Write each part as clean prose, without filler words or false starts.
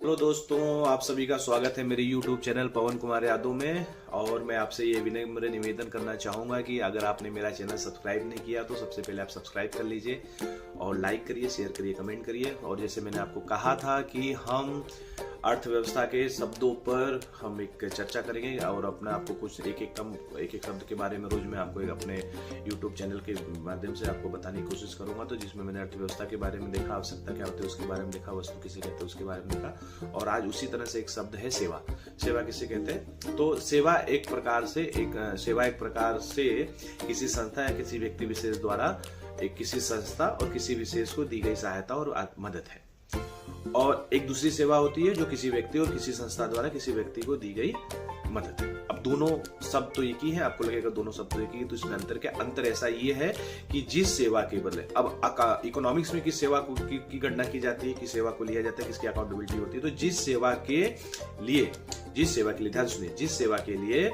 Hello दोस्तों, आप सभी का स्वागत है मेरे YouTube चैनल पवन कुमार यादव में। और मैं आपसे ये विनम्र निवेदन करना चाहूँगा कि अगर आपने मेरा चैनल सब्सक्राइब नहीं किया तो सबसे पहले आप सब्सक्राइब कर लीजिए और लाइक करिए, शेयर करिए, कमेंट करिए। और जैसे मैंने आपको कहा था कि हम अर्थव्यवस्था के शब्दों पर हम एक चर्चा करेंगे और अपना आपको कुछ एक एक शब्द के बारे में रोज मैं आपको एक अपने YouTube चैनल के माध्यम से आपको बताने की कोशिश करूंगा। तो जिसमें मैंने अर्थव्यवस्था के बारे में देखा, आवश्यकता क्या होती है उसके बारे में देखा, वस्तु किसे कहते हैं उसके बारे में देखा, और आज उसी तरह से एक शब्द है सेवा। सेवा किसे कहते हैं? तो सेवा एक प्रकार से किसी संस्था या किसी व्यक्ति विशेष द्वारा किसी संस्था और किसी विशेष को दी गई सहायता और मदद है। और एक दूसरी सेवा होती है जो किसी व्यक्ति और किसी संस्था द्वारा किसी व्यक्ति को दी गई मदद है। अब दोनों शब्द तो एक ही है, आपको लगेगा दोनों शब्द तो एक ही है, तो इसमें अंतर क्या? अंतर ऐसा ये है कि जिस सेवा के बदले, अब इकोनॉमिक्स में किस सेवा की गणना की जाती है, किस सेवा को लिया जाता है, किसकी अकाउंटेबिलिटी होती है। तो जिस सेवा के लिए ध्यान सुनिए, जिस सेवा के लिए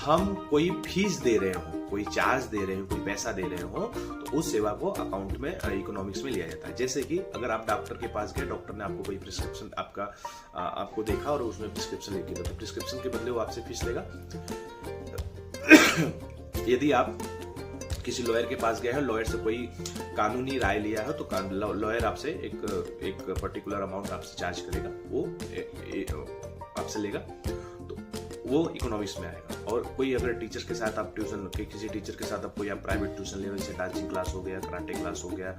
हम कोई फीस दे रहे हो, कोई चार्ज दे रहे हो, कोई पैसा दे रहे हो, तो उस सेवा को अकाउंट में इकोनॉमिक्स में लिया जाता है। जैसे कि अगर आप डॉक्टर के पास गए, डॉक्टर ने आपको कोई प्रिस्क्रिप्शन आपको देखा और उसमें प्रिस्क्रिप्शन लिख दिया, तो प्रिस्क्रिप्शन के बदले वो आपसे फीस लेगा। यदि आप किसी लॉयर के पास गए हैं, लॉयर से कोई कानूनी राय लिया है, तो लॉयर आपसे एक पर्टिकुलर अमाउंट आपसे चार्ज करेगा, वो आपसे लेगा, तो वो इकोनॉमिक्स में आएगा। और कोई अगर टीचर के साथ आप किसी टीचर के साथ आप प्राइवेट ट्यूशन ले रहे हो, जैसे डांसिंग क्लास हो गया, कराटे क्लास हो गया,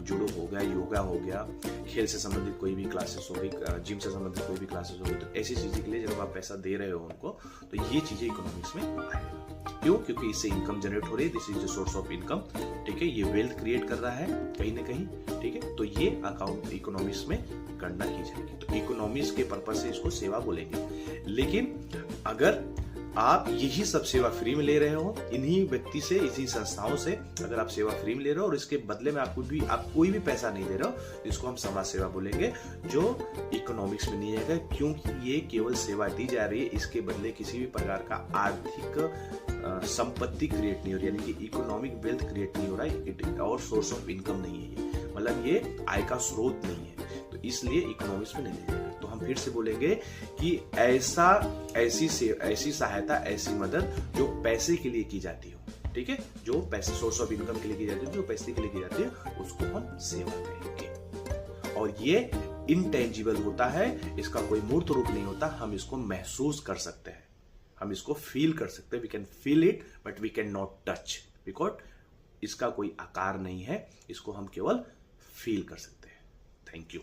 जूडो हो गया, योगा हो गया, खेल से संबंधित कोई भी क्लासेस हो गई, जिम से संबंधित कोई भी क्लासेस हो गई, तो ऐसी चीजें के लिए जब आप पैसा दे रहे हो उनको, तो ये चीजें इकोनॉमिक्स में आएगा। क्यों? क्योंकि इससे इनकम जनरेट हो रही है, this is the source of income. ठीक है, ये वेल्थ क्रिएट कर रहा है कहीं ना कहीं। ठीक है, तो ये अकाउंट इकोनॉमिक्स में गणना की जाएगी। तो इकोनॉमिक्स के पर्पज से इसको सेवा बोलेंगे। लेकिन अगर आप यही सब सेवा फ्री में ले रहे हो, इन्हीं व्यक्ति से, इसी संस्थाओं से अगर आप सेवा फ्री में ले रहे हो और इसके बदले में आप कोई भी पैसा नहीं दे रहे हो, इसको हम समाज सेवा बोलेंगे, जो इकोनॉमिक्स में नहीं आएगा। क्योंकि ये केवल सेवा दी जा रही है, इसके बदले किसी भी प्रकार का आर्थिक संपत्ति क्रिएट नहीं हो रही, यानी कि इकोनॉमिक वेल्थ क्रिएट नहीं हो रहा है, और सोर्स ऑफ इनकम नहीं है, ये मतलब ये आय का स्रोत नहीं है, तो इसलिए इकोनॉमिक्स में नहीं जाएगा। तो हम फिर से बोलेंगे कि ऐसी सहायता, ऐसी मदद जो पैसे के लिए की जाती हो, ठीक है, जो पैसे सोर्स ऑफ इनकम के लिए की जाती है, जो पैसे के लिए की जाती है, उसको हम सेवा कहेंगे। और ये इनटेंजिबल होता है, इसका कोई मूर्त रूप नहीं होता, हम इसको महसूस कर सकते हैं, हम इसको फील कर सकते हैं। We can feel it but we can not touch, because इसका कोई आकार नहीं है, इसको हम केवल फील कर सकते हैं। Thank you.